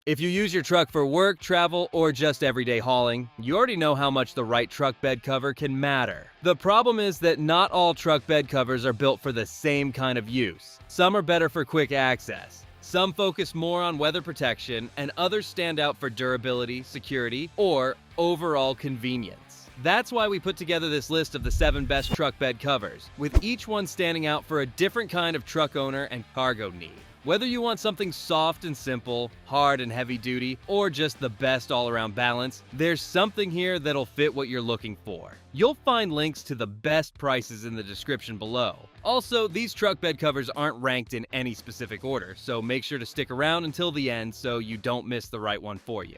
If you use your truck for work, travel, or just everyday hauling, you already know how much the right truck bed cover can matter. The problem is that not all truck bed covers are built for the same kind of use. Some are better for quick access. Some focus more on weather protection, and others stand out for durability, security, or overall convenience. That's why we put together this list of the 7 best truck bed covers, with each one standing out for a different kind of truck owner and cargo need. Whether you want something soft and simple, hard and heavy duty, or just the best all-around balance, there's something here that'll fit what you're looking for. You'll find links to the best prices in the description below. Also, these truck bed covers aren't ranked in any specific order, so make sure to stick around until the end so you don't miss the right one for you.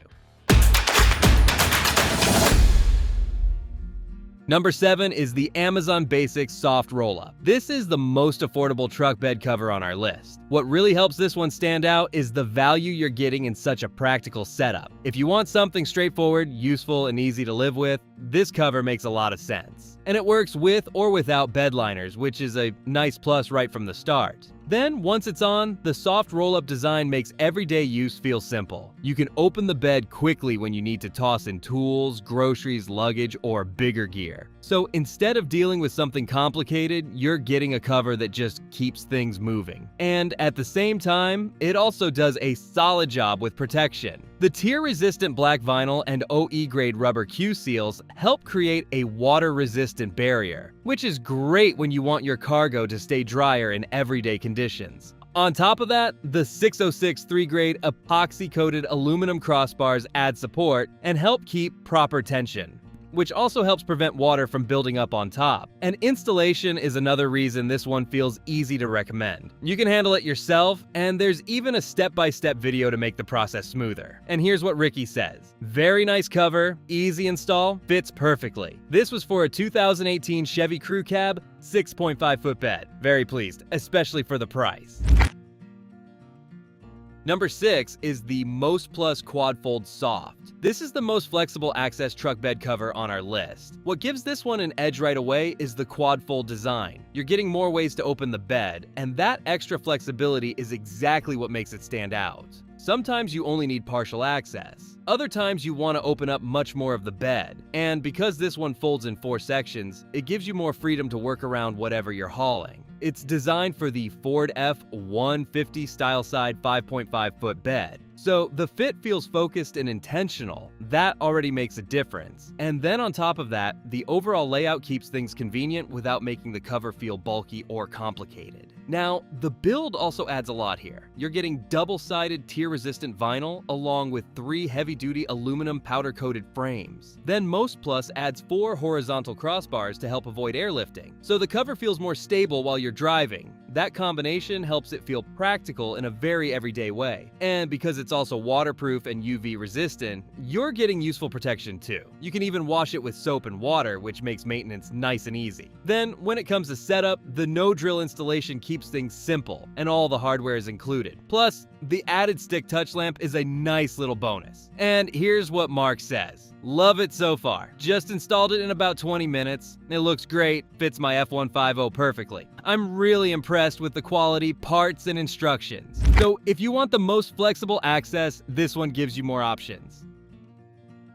Number 7 is the Amazon Basics Soft Roll-Up. This is the most affordable truck bed cover on our list. What really helps this one stand out is the value you're getting in such a practical setup. If you want something straightforward, useful, and easy to live with, this cover makes a lot of sense. And it works with or without bed liners, which is a nice plus right from the start. Then, once it's on, the soft roll-up design makes everyday use feel simple. You can open the bed quickly when you need to toss in tools, groceries, luggage, or bigger gear. So instead of dealing with something complicated, you're getting a cover that just keeps things moving. And at the same time, it also does a solid job with protection. The tear-resistant black vinyl and OE-grade rubber Q-seals help create a water-resistant barrier, which is great when you want your cargo to stay drier in everyday conditions. On top of that, the 606 3-grade epoxy-coated aluminum crossbars add support and help keep proper tension, which also helps prevent water from building up on top. And installation is another reason this one feels easy to recommend. You can handle it yourself, and there's even a step-by-step video to make the process smoother. And here's what Ricky says. Very nice cover, easy install, fits perfectly. This was for a 2018 Chevy Crew Cab 6.5-foot bed. Very pleased, especially for the price. Number 6 is the Most Plus Quad Fold Soft. This is the most flexible access truck bed cover on our list. What gives this one an edge right away is the quad fold design. You're getting more ways to open the bed, and that extra flexibility is exactly what makes it stand out. Sometimes you only need partial access. Other times you want to open up much more of the bed. And because this one folds in 4 sections, it gives you more freedom to work around whatever you're hauling. It's designed for the Ford F-150 style side 5.5-foot bed. So the fit feels focused and intentional. That already makes a difference. And then on top of that, the overall layout keeps things convenient without making the cover feel bulky or complicated. Now, the build also adds a lot here. You're getting double-sided tear-resistant vinyl along with 3 heavy-duty aluminum powder-coated frames. Then Most Plus adds 4 horizontal crossbars to help avoid airlifting, so the cover feels more stable while you're driving. That combination helps it feel practical in a very everyday way. And because it's also waterproof and UV resistant, you're getting useful protection too. You can even wash it with soap and water, which makes maintenance nice and easy. Then, when it comes to setup, the no-drill installation keeps things simple, and all the hardware is included. Plus, the added stick touch lamp is a nice little bonus. And here's what Mark says. Love it so far. Just installed it in about 20 minutes. It looks great, fits my F-150 perfectly. I'm really impressed with the quality, parts, and instructions. So if you want the most flexible access, this one gives you more options.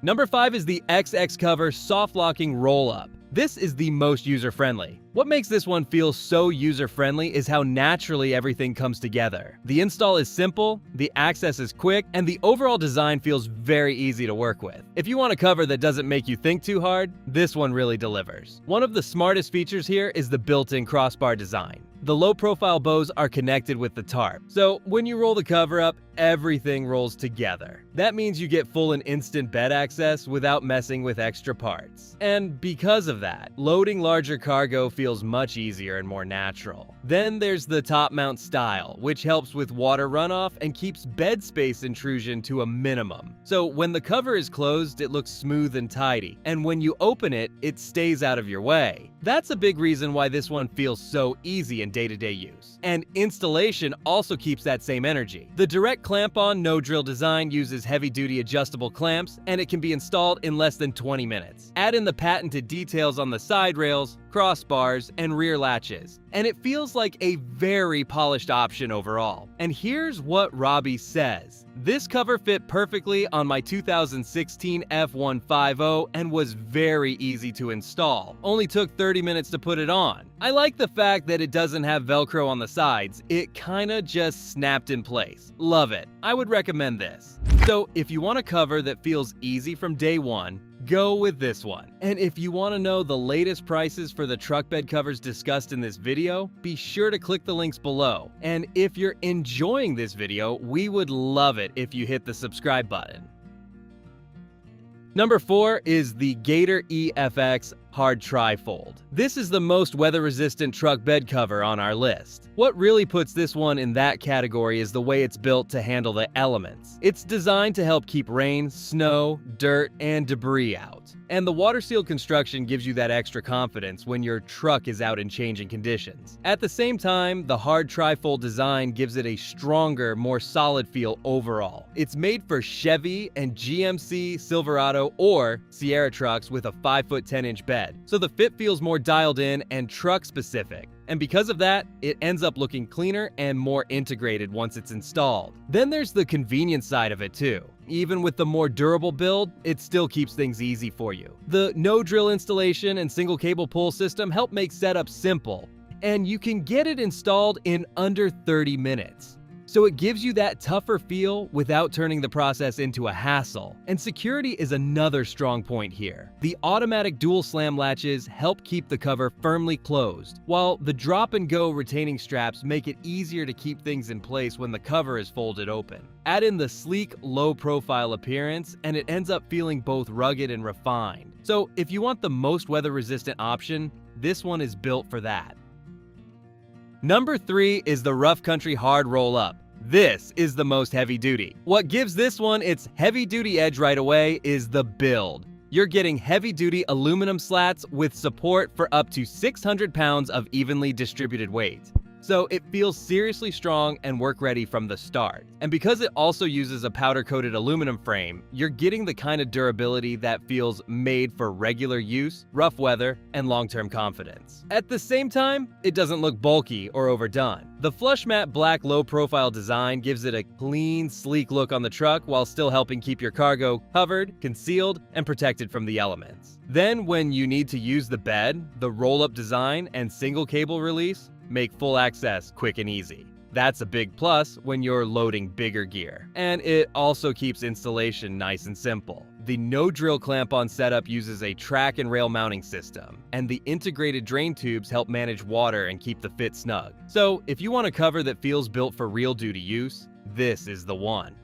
Number 5 is the XX Cover Soft Locking Roll-Up. This is the most user-friendly. What makes this one feel so user-friendly is how naturally everything comes together. The install is simple, the access is quick, and the overall design feels very easy to work with. If you want a cover that doesn't make you think too hard, this one really delivers. One of the smartest features here is the built-in crossbar design. The low-profile bows are connected with the tarp, so when you roll the cover up, everything rolls together. That means you get full and instant bed access without messing with extra parts. And because of that, loading larger cargo feels much easier and more natural. Then there's the top mount style, which helps with water runoff and keeps bed space intrusion to a minimum. So when the cover is closed, it looks smooth and tidy, and when you open it, it stays out of your way. That's a big reason why this one feels so easy in day-to-day use. And installation also keeps that same energy. The direct clamp-on no-drill design uses heavy-duty adjustable clamps, and it can be installed in less than 20 minutes. Add in the patented details on the side rails, crossbars, and rear latches, and it feels like a very polished option overall. And here's what Robbie says. This cover fit perfectly on my 2016 F150 and was very easy to install. Only took 30 minutes to put it on. I like the fact that it doesn't have Velcro on the sides. It kinda just snapped in place. Love it. I would recommend this. So if you want a cover that feels easy from day one, go with this one. And if you want to know the latest prices for the truck bed covers discussed in this video, be sure to click the links below. And if you're enjoying this video, we would love it if you hit the subscribe button. Number 4 is the Gator EFX Hard Trifold. This is the most weather-resistant truck bed cover on our list. What really puts this one in that category is the way it's built to handle the elements. It's designed to help keep rain, snow, dirt, and debris out. And the water-sealed construction gives you that extra confidence when your truck is out in changing conditions. At the same time, the hard trifold design gives it a stronger, more solid feel overall. It's made for Chevy and GMC, Silverado, or Sierra trucks with a 5-foot 10-inch bed, so the fit feels more dialed in and truck-specific. And because of that, it ends up looking cleaner and more integrated once it's installed. Then there's the convenience side of it too. Even with the more durable build, it still keeps things easy for you. The no-drill installation and single cable pull system help make setup simple, and you can get it installed in under 30 minutes. So it gives you that tougher feel without turning the process into a hassle. And security is another strong point here. The automatic dual slam latches help keep the cover firmly closed, while the drop and go retaining straps make it easier to keep things in place when the cover is folded open. Add in the sleek, low-profile appearance, and it ends up feeling both rugged and refined. So if you want the most weather-resistant option, this one is built for that. Number 3 is the Rough Country Hard Roll-Up. This is the most heavy-duty. What gives this one its heavy-duty edge right away is the build. You're getting heavy-duty aluminum slats with support for up to 600 pounds of evenly distributed weight. So it feels seriously strong and work-ready from the start. And because it also uses a powder-coated aluminum frame, you're getting the kind of durability that feels made for regular use, rough weather, and long-term confidence. At the same time, it doesn't look bulky or overdone. The flush matte black low-profile design gives it a clean, sleek look on the truck while still helping keep your cargo covered, concealed, and protected from the elements. Then, when you need to use the bed, the roll-up design and single cable release make full access quick and easy. That's a big plus when you're loading bigger gear. And it also keeps installation nice and simple. The no-drill clamp-on setup uses a track and rail mounting system, and the integrated drain tubes help manage water and keep the fit snug. So if you want a cover that feels built for real-duty use, this is the one.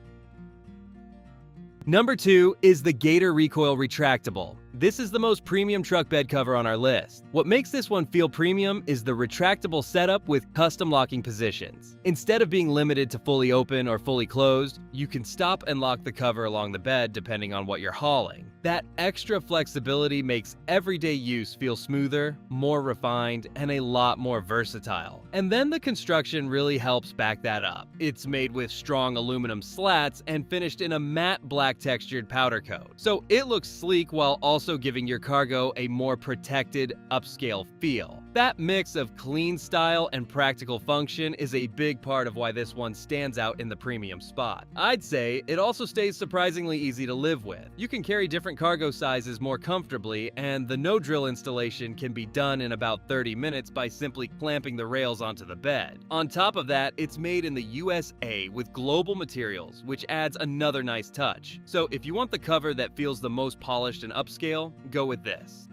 Number 2 is the Gator Recoil Retractable. This is the most premium truck bed cover on our list. What makes this one feel premium is the retractable setup with custom locking positions. Instead of being limited to fully open or fully closed, you can stop and lock the cover along the bed depending on what you're hauling. That extra flexibility makes everyday use feel smoother, more refined, and a lot more versatile. And then the construction really helps back that up. It's made with strong aluminum slats and finished in a matte black textured powder coat. So it looks sleek while also giving your cargo a more protected, upscale feel. That mix of clean style and practical function is a big part of why this one stands out in the premium spot. I'd say it also stays surprisingly easy to live with. You can carry different cargo sizes more comfortably, and the no-drill installation can be done in about 30 minutes by simply clamping the rails onto the bed. On top of that, it's made in the USA with global materials, which adds another nice touch. So if you want the cover that feels the most polished and upscale, go with this.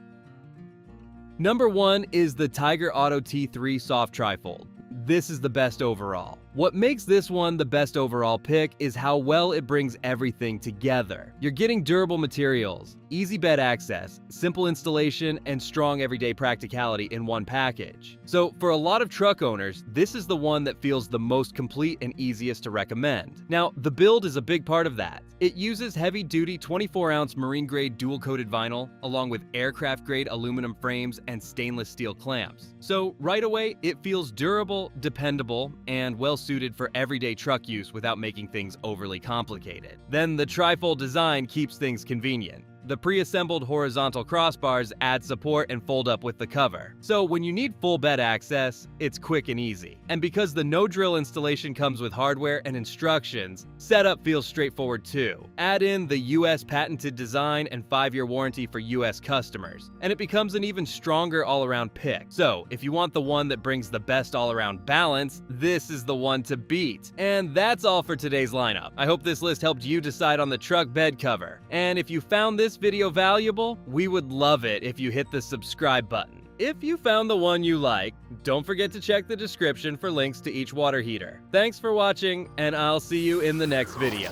Number 1 is the Tiger Auto T3 Soft Trifold. This is the best overall. What makes this one the best overall pick is how well it brings everything together. You're getting durable materials, easy bed access, simple installation, and strong everyday practicality in one package. So for a lot of truck owners, this is the one that feels the most complete and easiest to recommend. Now, the build is a big part of that. It uses heavy-duty 24-ounce marine-grade dual-coated vinyl, along with aircraft-grade aluminum frames and stainless steel clamps. So right away, it feels durable, dependable, and well-suited for everyday truck use without making things overly complicated. Then the trifold design keeps things convenient. The pre-assembled horizontal crossbars add support and fold up with the cover. So when you need full bed access, it's quick and easy. And because the no-drill installation comes with hardware and instructions, setup feels straightforward too. Add in the US patented design and 5-year warranty for US customers, and it becomes an even stronger all-around pick. So if you want the one that brings the best all-around balance, this is the one to beat. And that's all for today's lineup. I hope this list helped you decide on the truck bed cover. And if you found this video valuable, we would love it if you hit the subscribe button. If you found the one you like, don't forget to check the description for links to each water heater. Thanks for watching, and I'll see you in the next video.